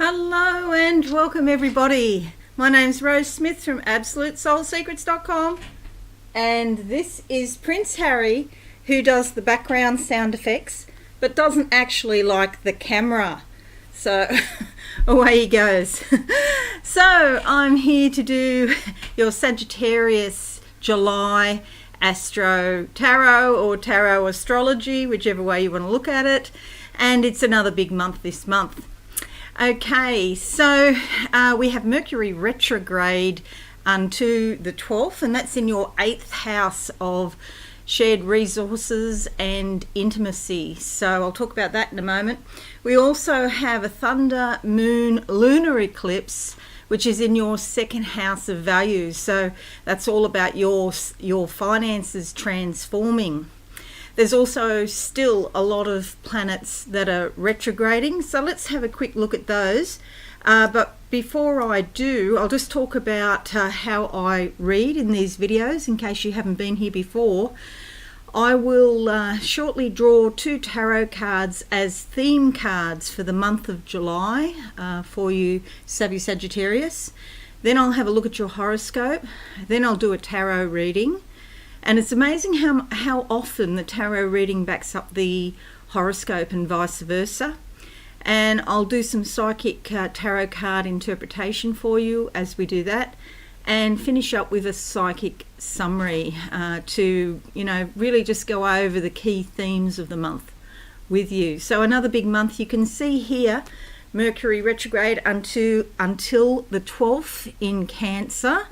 Hello and welcome everybody. My name's Rose Smith from AbsoluteSoulSecrets.com, and this is Prince Harry, who does the background sound effects but doesn't actually like the camera, so away he goes. So I'm here to do your Sagittarius July Astro Tarot or Tarot Astrology, whichever way you want to look at it, and it's another big month this month. Okay, so we have Mercury retrograde unto the 12th, and that's in your 8th house of shared resources and intimacy. So I'll talk about that in a moment. We also have a thunder moon lunar eclipse, which is in your 2nd house of values. So that's all about your finances transforming. There's also still a lot of planets that are retrograding, so let's have a quick look at those. But before I do, I'll just talk about how I read in these videos, in case you haven't been here before. I will shortly draw 2 tarot cards as theme cards for the month of July for you savvy Sagittarius. Then I'll have a look at your horoscope. Then I'll do a tarot reading. And it's amazing how often the tarot reading backs up the horoscope and vice versa. And I'll do some psychic tarot card interpretation for you as we do that, and finish up with a psychic summary to, really just go over the key themes of the month with you. So another big month. You can see here Mercury retrograde until the 12th in Cancer.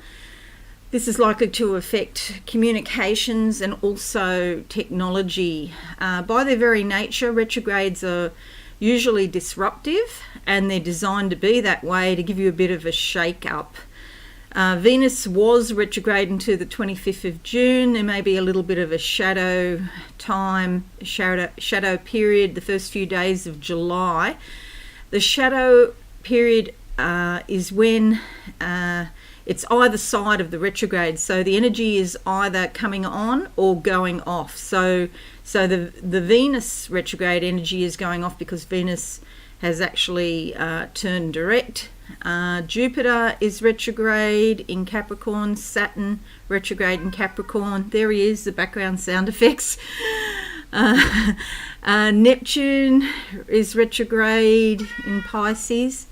This is likely to affect communications and also technology. By their very nature, retrogrades are usually disruptive, and they're designed to be that way to give you a bit of a shake-up. Venus was retrograde until the 25th of June. There may be a little bit of a shadow time, shadow period the first few days of July. The shadow period is when it's either side of the retrograde, so the energy is either coming on or going off. So the Venus retrograde energy is going off because Venus has actually turned direct. Jupiter is retrograde in Capricorn, Saturn retrograde in Capricorn. There he is, the background sound effects. Neptune is retrograde in Pisces.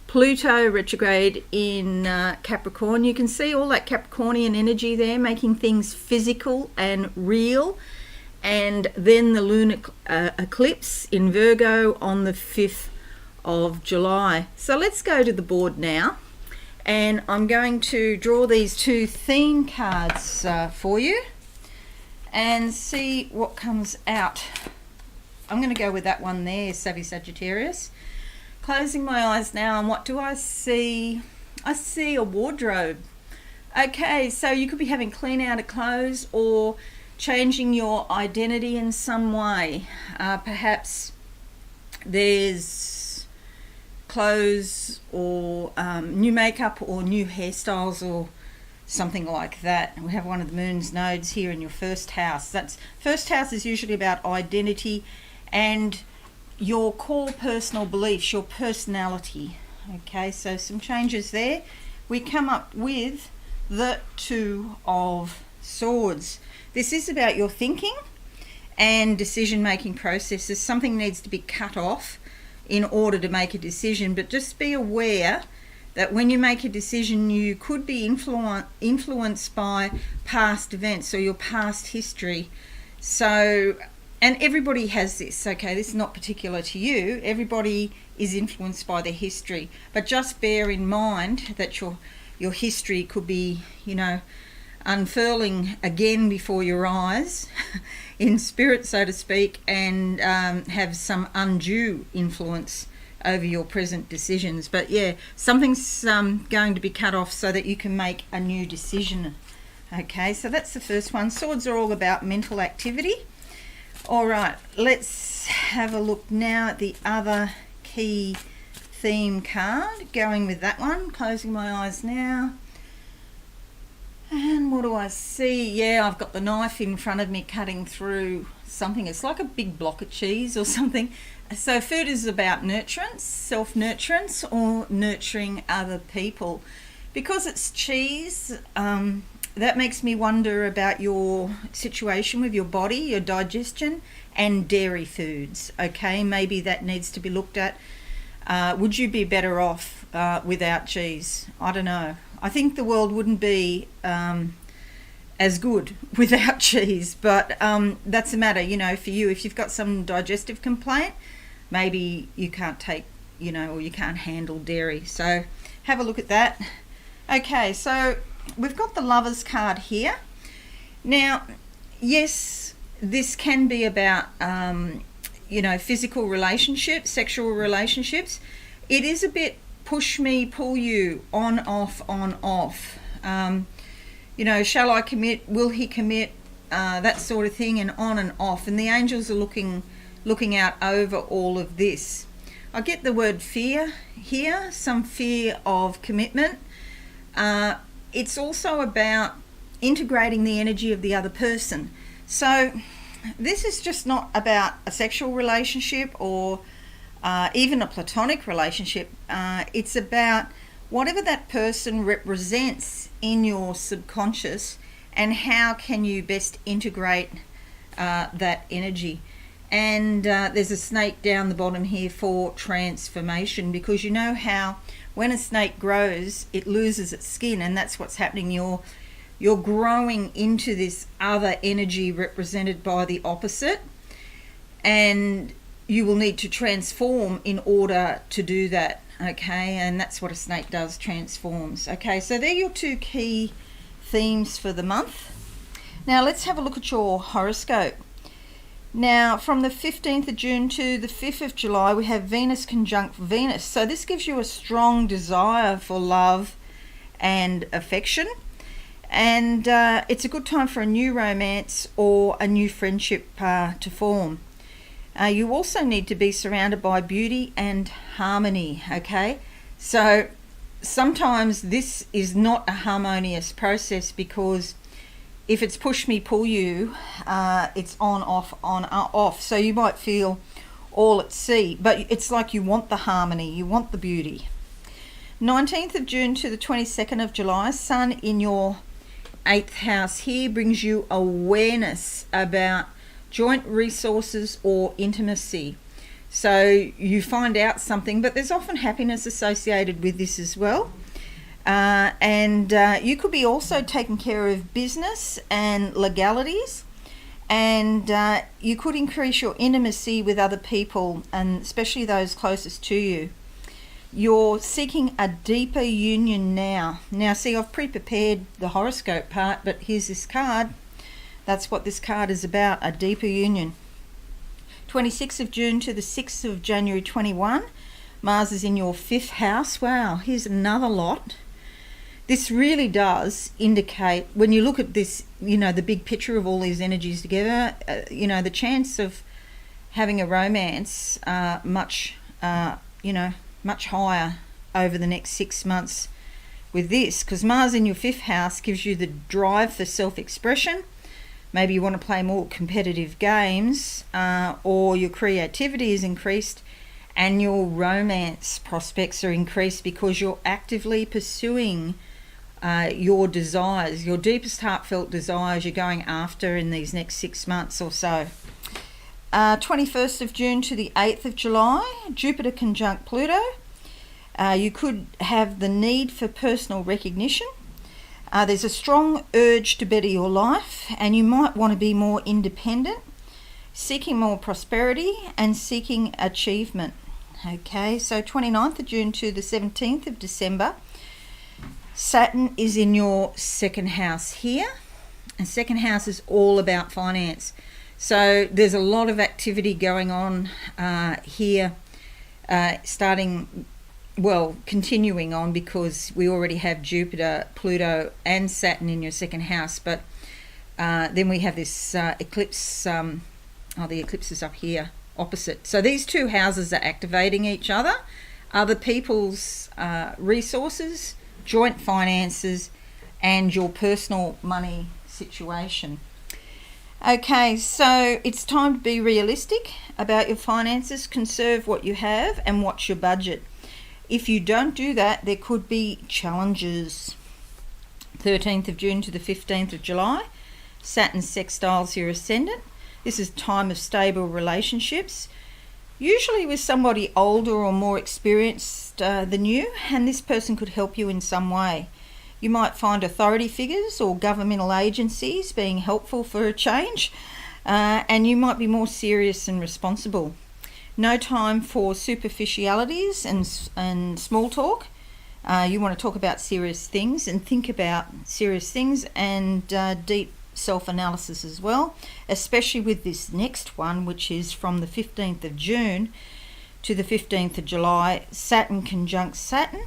Pluto retrograde in Capricorn. You can see all that Capricornian energy there, making things physical and real. And then the lunar eclipse in Virgo on the 5th of July. So let's go to the board now, and I'm going to draw these 2 theme cards for you and see what comes out. I'm going to go with that one there, Savvy Sagittarius. Closing my eyes now, and what do I see? I see a wardrobe. Okay, so you could be having clean out of clothes or changing your identity in some way. Perhaps there's clothes or new makeup or new hairstyles or something like that. We have one of the moon's nodes here in your 1st house. First house is usually about identity and your core personal beliefs, your personality. Okay, so some changes there. We come up with the 2 of Swords. This is about your thinking and decision-making processes. Something needs to be cut off in order to make a decision, but just be aware that when you make a decision, you could be influenced by past events or your past history. So, and everybody has this, okay? This is not particular to you. Everybody is influenced by their history. But just bear in mind that your history could be, unfurling again before your eyes in spirit, so to speak, and have some undue influence over your present decisions. But yeah, something's going to be cut off so that you can make a new decision. Okay, so that's the first one. Swords are all about mental activity. All right, let's have a look now at the other key theme card. Going with that one, closing my eyes now. And what do I see? Yeah, I've got the knife in front of me cutting through something. It's like a big block of cheese or something. So food is about nurturance, self-nurturance, or nurturing other people. Because it's cheese, that makes me wonder about your situation with your body, your digestion, and dairy foods. Okay, maybe that needs to be looked at. Would you be better off without cheese? I don't know. I think the world wouldn't be as good without cheese, but that's a matter, for you. If you've got some digestive complaint, maybe you can't take, or you can't handle dairy. So have a look at that. Okay, so we've got the Lovers card here. Now, yes, this can be about, physical relationships, sexual relationships. It is a bit push me, pull you, on, off, on, off. Shall I commit? Will he commit? That sort of thing, and on and off. And the angels are looking out over all of this. I get the word fear here, some fear of commitment. It's also about integrating the energy of the other person. So this is just not about a sexual relationship or even a platonic relationship. It's about whatever that person represents in your subconscious, and how can you best integrate that energy. And there's a snake down the bottom here for transformation, because you know how when a snake grows, it loses its skin, and that's what's happening. You're growing into this other energy represented by the opposite, and you will need to transform in order to do that. Okay, and that's what a snake does, transforms. Okay, so they're your two key themes for the month. Now let's have a look at your horoscope. Now, from the 15th of June to the 5th of July, we have Venus conjunct Venus. So this gives you a strong desire for love and affection. And it's a good time for a new romance or a new friendship to form. You also need to be surrounded by beauty and harmony, okay? So sometimes this is not a harmonious process, because if it's push me, pull you, it's on, off. So you might feel all at sea, but it's like you want the harmony, you want the beauty. 19th of June to the 22nd of July, Sun in your 8th house here brings you awareness about joint resources or intimacy. So you find out something, but there's often happiness associated with this as well. And you could be also taking care of business and legalities, and you could increase your intimacy with other people, and especially those closest to you. You're seeking a deeper union now. Now, see, I've pre-prepared the horoscope part, but here's this card. That's what this card is about, a deeper union. 26th of June to the 6th of January 21. Mars is in your 5th house. Wow, here's another lot. This really does indicate, when you look at this, the big picture of all these energies together, the chance of having a romance much higher over the next 6 months with this, because Mars in your 5th house gives you the drive for self-expression. Maybe you want to play more competitive games, or your creativity is increased, and your romance prospects are increased because you're actively pursuing your desires, your deepest heartfelt desires you're going after in these next 6 months or so. 21st of June to the 8th of July, Jupiter conjunct Pluto. You could have the need for personal recognition. There's a strong urge to better your life, and you might want to be more independent, seeking more prosperity and seeking achievement. Okay, so 29th of June to the 17th of December, Saturn is in your 2nd house here, and 2nd house is all about finance. So there's a lot of activity going on here, continuing on, because we already have Jupiter, Pluto and Saturn in your 2nd house, but then we have this eclipse, the eclipse is up here opposite. So these two houses are activating each other, other people's resources, joint finances, and your personal money situation. Okay, so it's time to be realistic about your finances, conserve what you have and watch your budget. If you don't do that, there could be challenges. 13th of June to the 15th of July, Saturn sextiles your ascendant. This is time of stable relationships, usually with somebody older or more experienced than you, and this person could help you in some way. You might find authority figures or governmental agencies being helpful for a change, and you might be more serious and responsible. No time for superficialities and small talk. You want to talk about serious things and think about serious things and deep self-analysis as well, especially with this next one, which is from the 15th of June to the 15th of July, Saturn conjunct Saturn.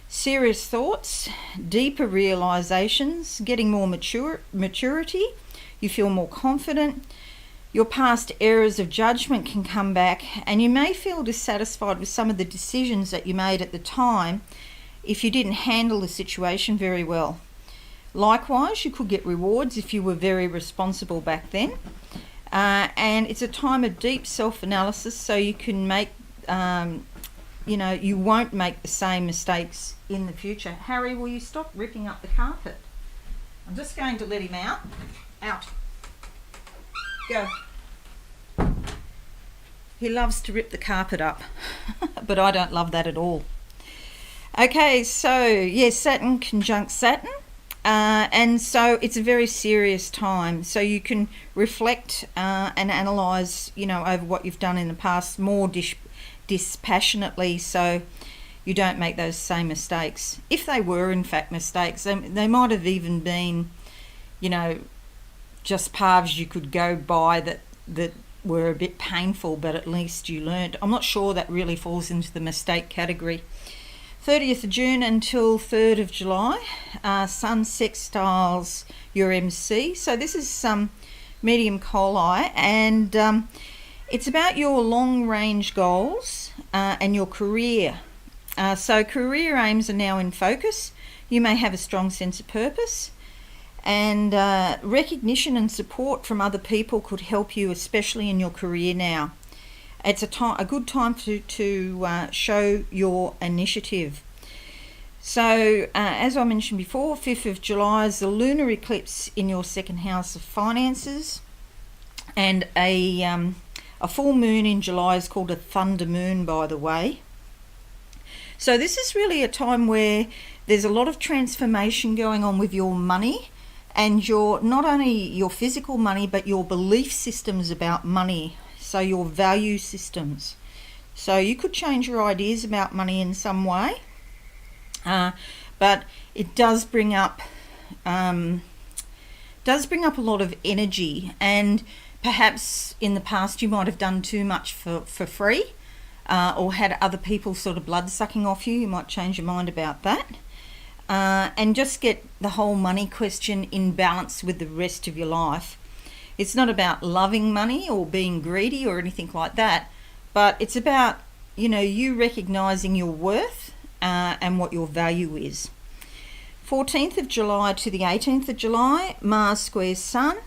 Serious thoughts, deeper realizations, getting more maturity, you feel more confident. Your past errors of judgment can come back, and you may feel dissatisfied with some of the decisions that you made at the time if you didn't handle the situation very well. Likewise, you could get rewards if you were very responsible back then. And it's a time of deep self-analysis, so you can make you won't make the same mistakes in the future. Harry, will you stop ripping up the carpet? I'm just going to let him out. Out. Go. He loves to rip the carpet up, but I don't love that at all. Okay, so yes, Saturn conjunct Saturn. And so it's a very serious time. So you can reflect and analyse, over what you've done in the past more dispassionately, so you don't make those same mistakes. If they were in fact mistakes, they might have even been, just paths you could go by that were a bit painful, but at least you learnt. I'm not sure that really falls into the mistake category. 30th of June until 3rd of July, Sun sextiles your MC. So this is some medium coli, and it's about your long-range goals and your career. So career aims are now in focus. You may have a strong sense of purpose, and recognition and support from other people could help you, especially in your career now. It's a good time to show your initiative. So, as I mentioned before, 5th of July is the lunar eclipse in your second house of finances, and a full moon in July is called a thunder moon, by the way. So this is really a time where there's a lot of transformation going on with your money, and not only your physical money, but your belief systems about money. So your value systems. So you could change your ideas about money in some way, but it does bring up a lot of energy, and perhaps in the past you might have done too much for free, or had other people sort of blood sucking off you. You might change your mind about that, and just get the whole money question in balance with the rest of your life. It's not about loving money or being greedy or anything like that, but it's about, you recognising your worth and what your value is. 14th of July to the 18th of July, Mars squares Sun.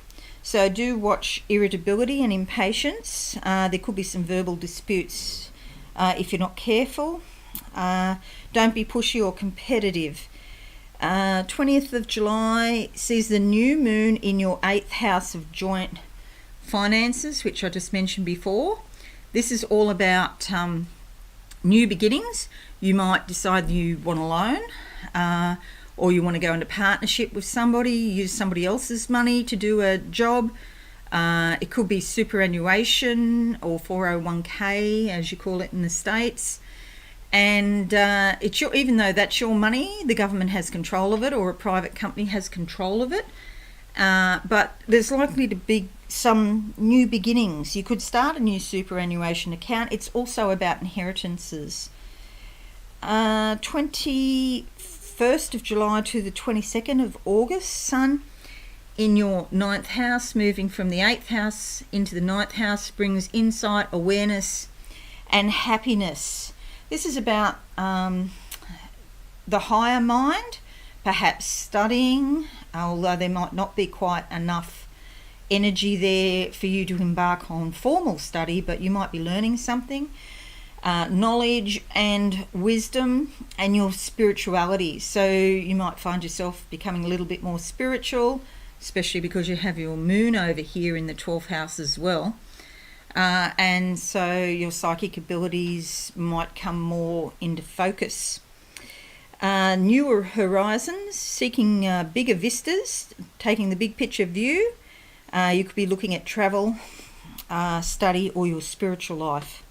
So do watch irritability and impatience. There could be some verbal disputes if you're not careful. Don't be pushy or competitive. 20th of July sees the new moon in your 8th house of joint finances, which I just mentioned before. This is all about new beginnings. You might decide you want a loan, or you want to go into partnership with somebody, use somebody else's money to do a job. It could be superannuation or 401k, as you call it in the States. And even though that's your money, the government has control of it, or a private company has control of it. But there's likely to be some new beginnings. You could start a new superannuation account. It's also about inheritances. 21st of July to the 22nd of August, Sun in your 9th house, moving from the 8th house into the 9th house, brings insight, awareness, and happiness. This is about the higher mind, perhaps studying, although there might not be quite enough energy there for you to embark on formal study, but you might be learning something. Knowledge and wisdom and your spirituality. So you might find yourself becoming a little bit more spiritual, especially because you have your moon over here in the 12th house as well. And so your psychic abilities might come more into focus. Newer horizons, seeking bigger vistas, taking the big picture view. You could be looking at travel, study, or your spiritual life.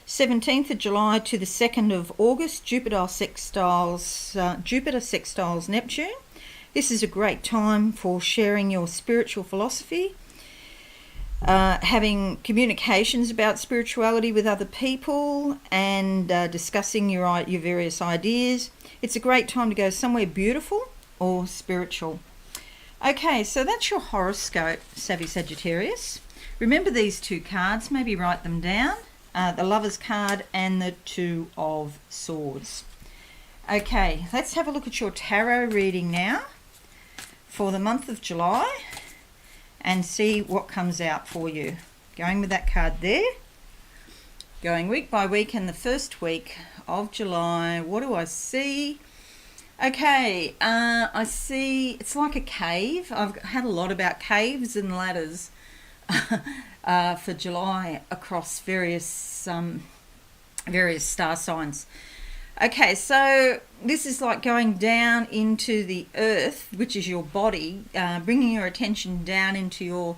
17th of July to the 2nd of August, Jupiter sextiles Neptune. This is a great time for sharing your spiritual philosophy, having communications about spirituality with other people, and discussing your various ideas. It's a great time to go somewhere beautiful or spiritual. Okay, so that's your horoscope, Savvy Sagittarius. Remember these two cards, maybe write them down. The Lover's card and the Two of Swords. Okay, let's have a look at your tarot reading now for the month of July and see what comes out for you. Going with that card there. Going week by week in the first week of July. What do I see? Okay, I see it's like a cave. I've had a lot about caves and ladders for July across various star signs. Okay, so this is like going down into the earth, which is your body, bringing your attention down into your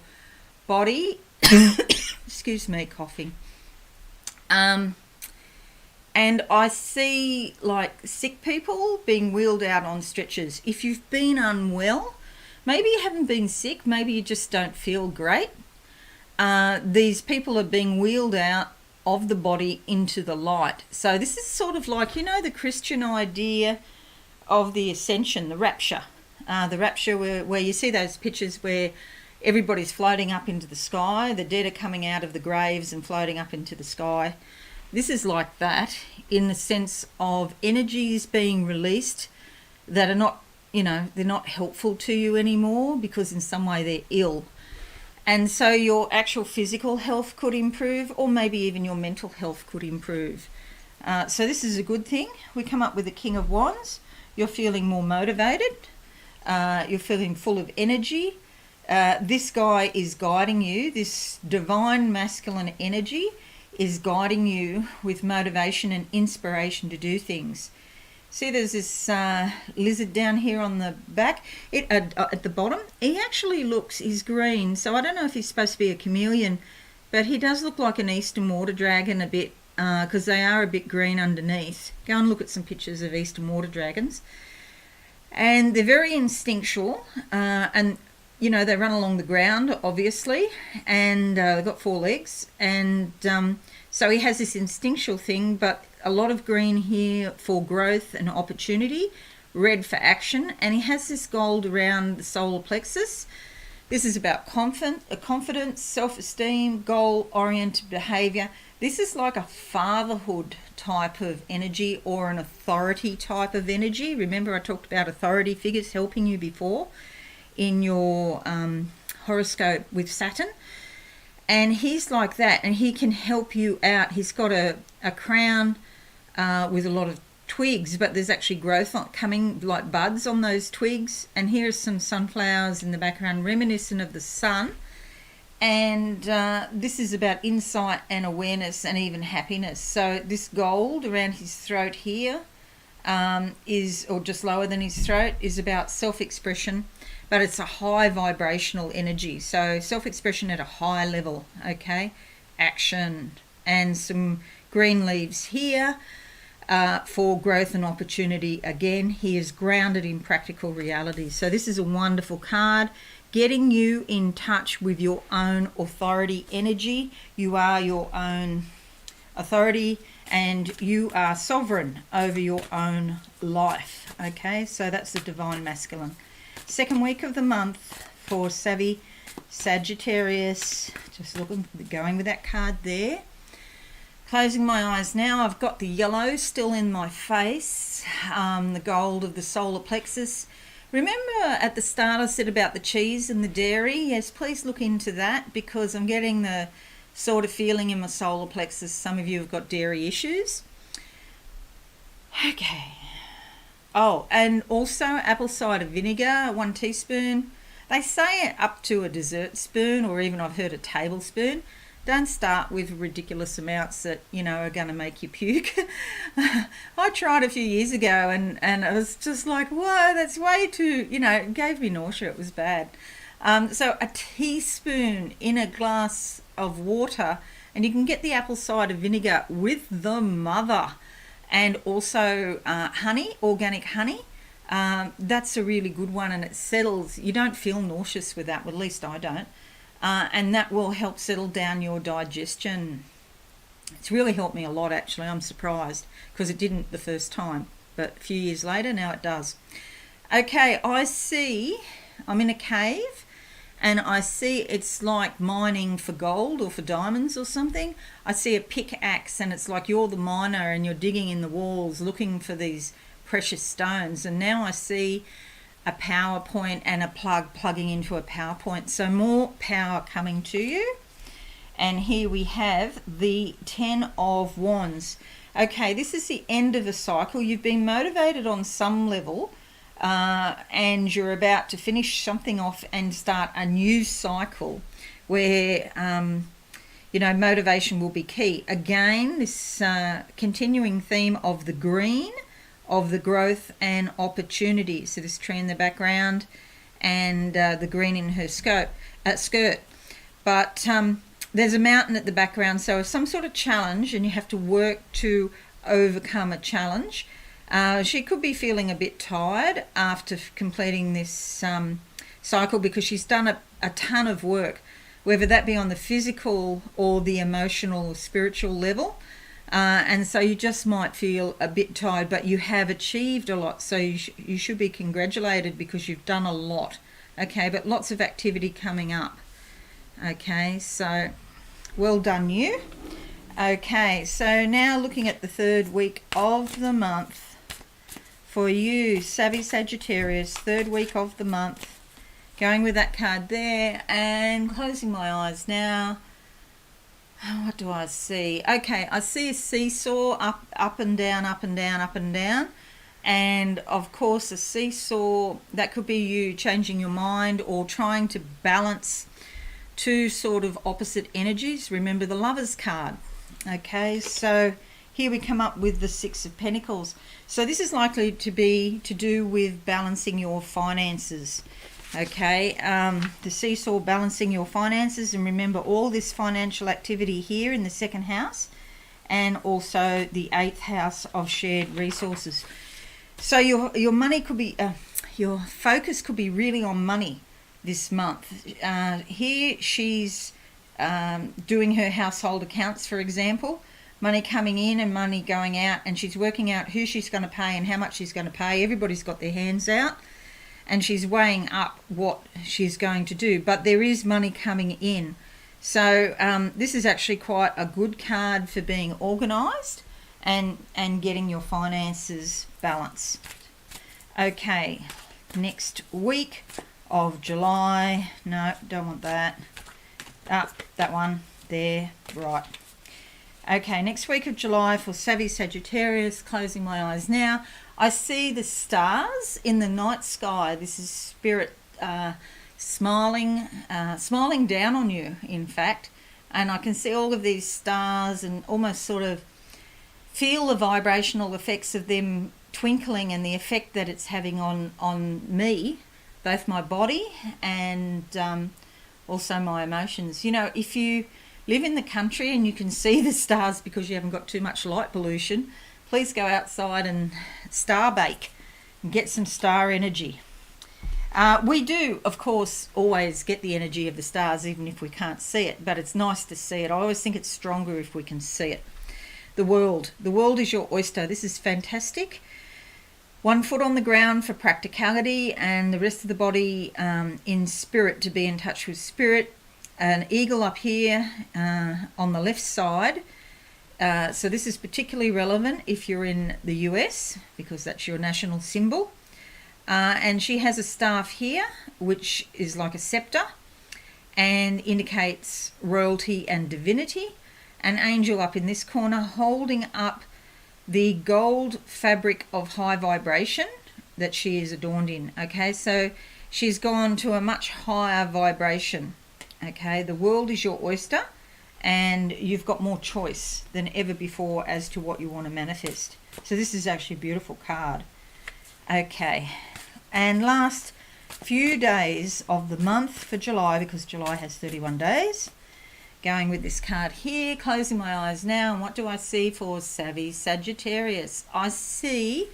body. Excuse me, coughing. And I see like sick people being wheeled out on stretchers. If you've been unwell, maybe you haven't been sick, maybe you just don't feel great. These people are being wheeled out of the body into the light. So this is sort of like, you know, the Christian idea of the ascension, the rapture. The rapture where you see those pictures where everybody's floating up into the sky, the dead are coming out of the graves and floating up into the sky. This is like that, in the sense of energies being released that are not, you know, they're not helpful to you anymore because in some way they're ill. And so your actual physical health could improve, or maybe even your mental health could improve. So this is a good thing. We come up with the King of Wands. You're feeling more motivated. You're feeling full of energy. This guy is guiding you. This divine masculine energy is guiding you with motivation and inspiration to do things. See, there's this lizard down here on the back. At the bottom, he actually he's green, so I don't know if he's supposed to be a chameleon, but he does look like an eastern water dragon a bit, because they are a bit green underneath. Go and look at some pictures of eastern water dragons. And they're very instinctual, and, you know, they run along the ground, obviously, and they've got 4 legs, and so he has this instinctual thing, but a lot of green here for growth and opportunity, red for action, and he has this gold around the solar plexus. This is about confidence, self-esteem, goal-oriented behaviour. This is like a fatherhood type of energy or an authority type of energy. Remember I talked about authority figures helping you before in your horoscope with Saturn. And he's like that, and he can help you out. He's got a crown with a lot of twigs, but there's actually growth coming like buds on those twigs. And here are some sunflowers in the background reminiscent of the sun. And this is about insight and awareness and even happiness. So this gold around his throat here or just lower than his throat, is about self-expression, but it's a high vibrational energy. So self-expression at a high level, okay? Action. And some green leaves here for growth and opportunity. Again, he is grounded in practical reality. So this is a wonderful card, getting you in touch with your own authority energy. You are your own authority and you are sovereign over your own life. Okay, so that's the divine masculine. Second week of the month for Savvy Sagittarius. Just going with that card there. Closing my eyes now. I've got the yellow still in my face, the gold of the solar plexus. Remember at the start I said about the cheese and the dairy? Yes, please look into that, because I'm getting the sort of feeling in my solar plexus some of you have got dairy issues. Okay. Oh, and also apple cider vinegar, 1 teaspoon. They say up to a dessert spoon, or even I've heard a tablespoon. Don't start with ridiculous amounts that, are going to make you puke. I tried a few years ago and I was just like, whoa, that's way too, it gave me nausea. It was bad. So a teaspoon in a glass of water, and you can get the apple cider vinegar with the mother, and also honey, organic honey. That's a really good one, and it settles. You don't feel nauseous with that, well, at least I don't. And that will help settle down your digestion. It's really helped me a lot, actually. I'm surprised, because it didn't the first time, but a few years later now it does. Okay, I'm in a cave, and I see it's like mining for gold or for diamonds or something. I see a pickaxe, and it's like you're the miner and you're digging in the walls looking for these precious stones. And now I see a power point and a plugging into a power point, so more power coming to you. And here we have the 10 of Wands. Okay, this is the end of a cycle. You've been motivated on some level, and you're about to finish something off and start a new cycle where motivation will be key. Again, this continuing theme of the green, of the growth and opportunity. So this tree in the background and the green in her skirt. But there's a mountain at the background, so some sort of challenge, and you have to work to overcome a challenge. She could be feeling a bit tired after completing this cycle, because she's done a ton of work, whether that be on the physical or the emotional or spiritual level. And so you just might feel a bit tired, but you have achieved a lot, so you should be congratulated because you've done a lot. Okay, but lots of activity coming up. Okay, so well done you. Okay, so now looking at the 3rd week of the month for you, Savvy Sagittarius, 3rd week of the month. Going with that card there and closing my eyes now. What do I see? Okay, I see a seesaw, up and down, up and down, up and down. And of course a seesaw, that could be you changing your mind or trying to balance two sort of opposite energies. Remember the Lovers card. Okay, so here we come up with the 6 of Pentacles. So this is likely to be to do with balancing your finances. Okay, the seesaw, balancing your finances, and remember all this financial activity here in the 2nd house, and also the 8th house of shared resources. So your money could be, your focus could be really on money this month. Here she's doing her household accounts, for example, money coming in and money going out, and she's working out who she's going to pay and how much she's going to pay. Everybody's got their hands out, and she's weighing up what she's going to do, but there is money coming in. So this is actually quite a good card for being organised and getting your finances balanced. Okay, next week of July. No, don't want that. That one there, right. Okay, next week of July for Savvy Sagittarius, closing my eyes now. I see the stars in the night sky. This is spirit smiling down on you, in fact. And I can see all of these stars and almost sort of feel the vibrational effects of them twinkling and the effect that it's having on me, both my body and also my emotions. If you live in the country and you can see the stars because you haven't got too much light pollution, please go outside and star bake and get some star energy. We do, of course, always get the energy of the stars even if we can't see it, but it's nice to see it. I always think it's stronger if we can see it. The world is your oyster. This is fantastic. 1 foot on the ground for practicality, and the rest of the body in spirit, to be in touch with spirit. An eagle up here on the left side. So this is particularly relevant if you're in the US, because that's your national symbol. And she has a staff here, which is like a scepter and indicates royalty and divinity. An angel up in this corner holding up the gold fabric of high vibration that she is adorned in. Okay, so she's gone to a much higher vibration. Okay, the world is your oyster and you've got more choice than ever before as to what you want to manifest. So this is actually a beautiful card. Okay, and last few days of the month for July, because July has 31 days. Going with this card here, closing my eyes now, and what do I see for Savvy Sagittarius? I see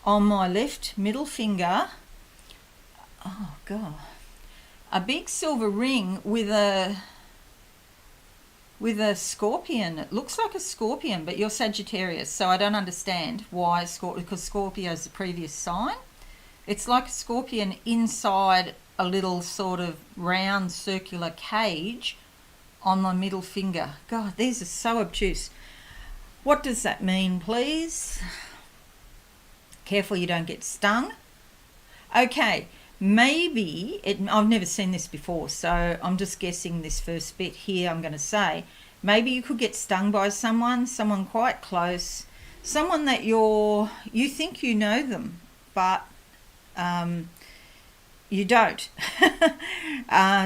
on my left middle finger, oh God, a big silver ring with a scorpion. It looks like a scorpion, but you're Sagittarius, so I don't understand why because Scorpio is the previous sign. It's like a scorpion inside a little sort of round circular cage on my middle finger. God, these are so obtuse. What does that mean, please? Careful you don't get stung. Okay, maybe, I've never seen this before, so I'm just guessing this first bit here. I'm going to say, maybe you could get stung by someone quite close, someone that you think you know them, but you don't.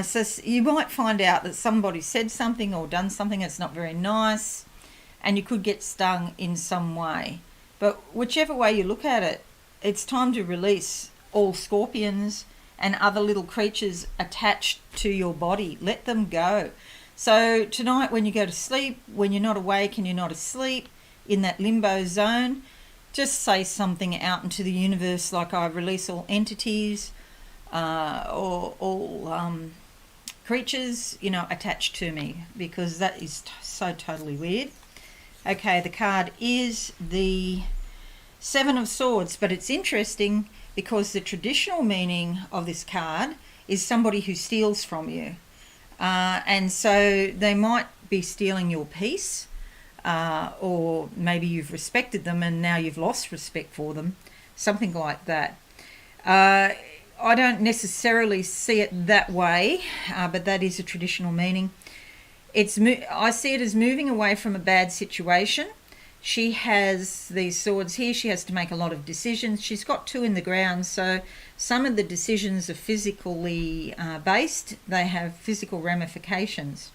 So you might find out that somebody said something or done something that's not very nice, and you could get stung in some way. But whichever way you look at it, it's time to release all scorpions and other little creatures attached to your body. Let them go. So tonight when you go to sleep, when you're not awake and you're not asleep, in that limbo zone, just say something out into the universe like, I release all entities, or all creatures, attached to me, because that is so totally weird. Okay, the card is the Seven of Swords, but it's interesting because the traditional meaning of this card is somebody who steals from you. And so they might be stealing your peace, or maybe you've respected them and now you've lost respect for them, something like that. I don't necessarily see it that way, but that is a traditional meaning. I see it as moving away from a bad situation. She has these swords here. She has to make a lot of decisions. She's got two in the ground, so some of the decisions are physically based. They have physical ramifications.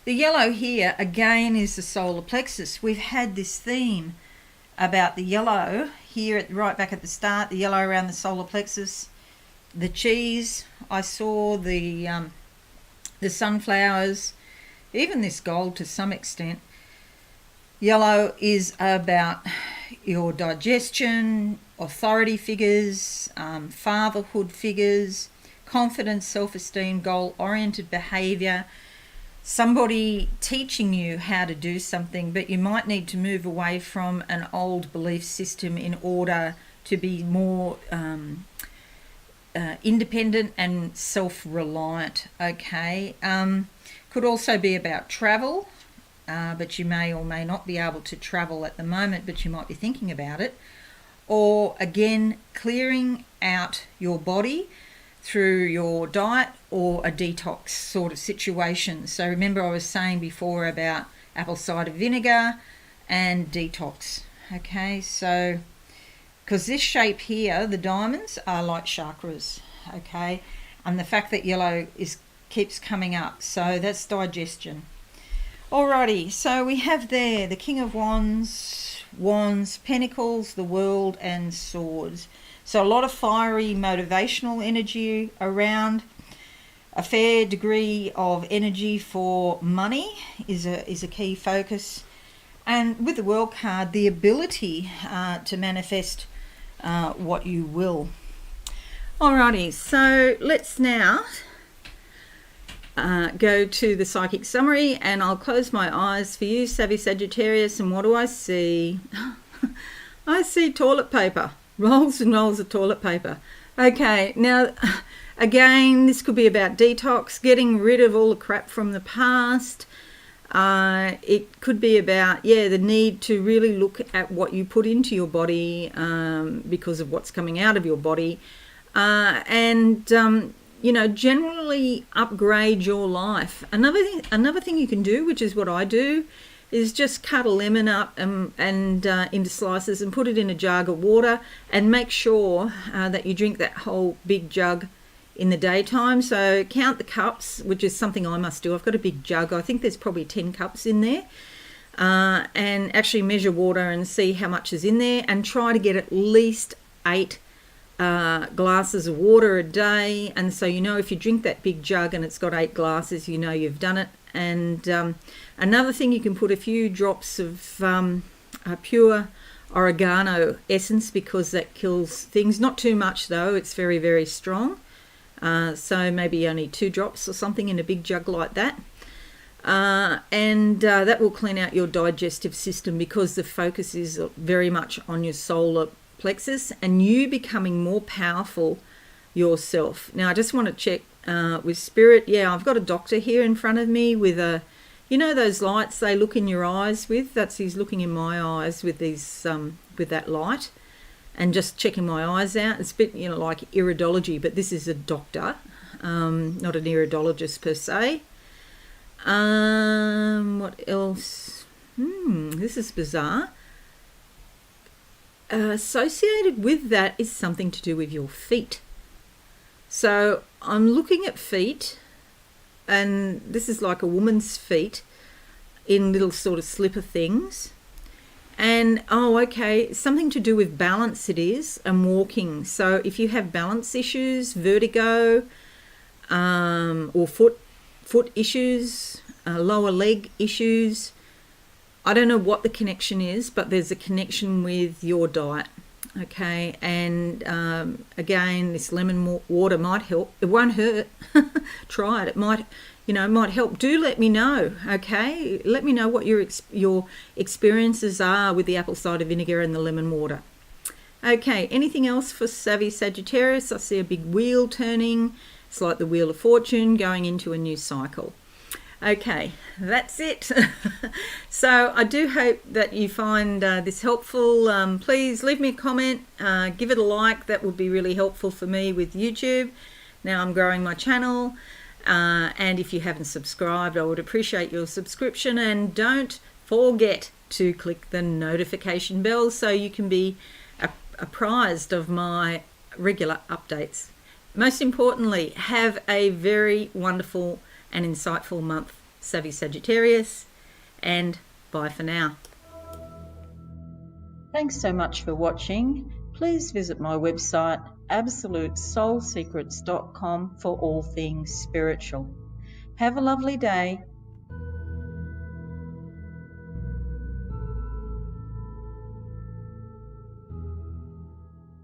The yellow here, again, is the solar plexus. We've had this theme about the yellow here right back at the start, the yellow around the solar plexus, the cheese. I saw the sunflowers, even this gold to some extent. Yellow is about your digestion, authority figures, fatherhood figures, confidence, self-esteem, goal-oriented behaviour, somebody teaching you how to do something, but you might need to move away from an old belief system in order to be more independent and self-reliant. Okay, could also be about travel, but you may or may not be able to travel at the moment, but you might be thinking about it. Or again, clearing out your body through your diet or a detox sort of situation. So remember I was saying before about apple cider vinegar and detox. Okay, so because this shape here, the diamonds, are like chakras. Okay, and the fact that yellow keeps coming up, so that's digestion. Alrighty, so we have there the King of Wands, Pentacles, the World, and Swords. So a lot of fiery motivational energy around. A fair degree of energy for money is a key focus. And with the World card, the ability to manifest what you will. Alrighty, so let's now go to the Psychic Summary, and I'll close my eyes for you, Savvy Sagittarius, and what do I see? I see toilet paper. Rolls and rolls of toilet paper. Okay, now again, this could be about detox, getting rid of all the crap from the past, It could be about, the need to really look at what you put into your body because of what's coming out of your body. Generally upgrade your life. Another thing you can do, which is what I do, is just cut a lemon up and into slices and put it in a jug of water, and make sure that you drink that whole big jug in the daytime. So count the cups, which is something I must do. I've got a big jug. I think there's probably 10 cups in there. And actually measure water and see how much is in there, and try to get at least 8 glasses of water a day. And so if you drink that big jug and it's got 8 glasses, you've done it. And another thing, you can put a few drops of pure oregano essence, because that kills things. Not too much though, it's very, very strong. So maybe only 2 drops or something in a big jug like that. That will clean out your digestive system, because the focus is very much on your solar plexus and you becoming more powerful yourself. Now I just want to check with spirit. I've got a doctor here in front of me with those lights they look in your eyes with. He's looking in my eyes with these with that light, and just checking my eyes out. It's a bit like iridology, but this is a doctor, not an iridologist per se. What else? This is bizarre. Associated with that is something to do with your feet. So I'm looking at feet, and this is like a woman's feet in little sort of slipper things. And something to do with balance it is, and walking. So if you have balance issues, vertigo, or foot issues, lower leg issues, I don't know what the connection is, but there's a connection with your diet. Okay, and again, this lemon water might help. It won't hurt. Try it. It might help. Do let me know. Okay, let me know what your experiences are with the apple cider vinegar and the lemon water. Okay, anything else for savvy Sagittarius? I see a big wheel turning. It's like the Wheel of Fortune going into a new cycle. Okay, that's it. So I do hope that you find this helpful. Please leave me a comment, give it a like. That would be really helpful for me with YouTube. Now I'm growing my channel, and if you haven't subscribed, I would appreciate your subscription, and don't forget to click the notification bell so you can be apprised of my regular updates. Most importantly, have a very wonderful and insightful month, Savvy Sagittarius, and bye for now. Thanks so much for watching. Please visit my website absolutesoulsecrets.com for all things spiritual. Have a lovely day.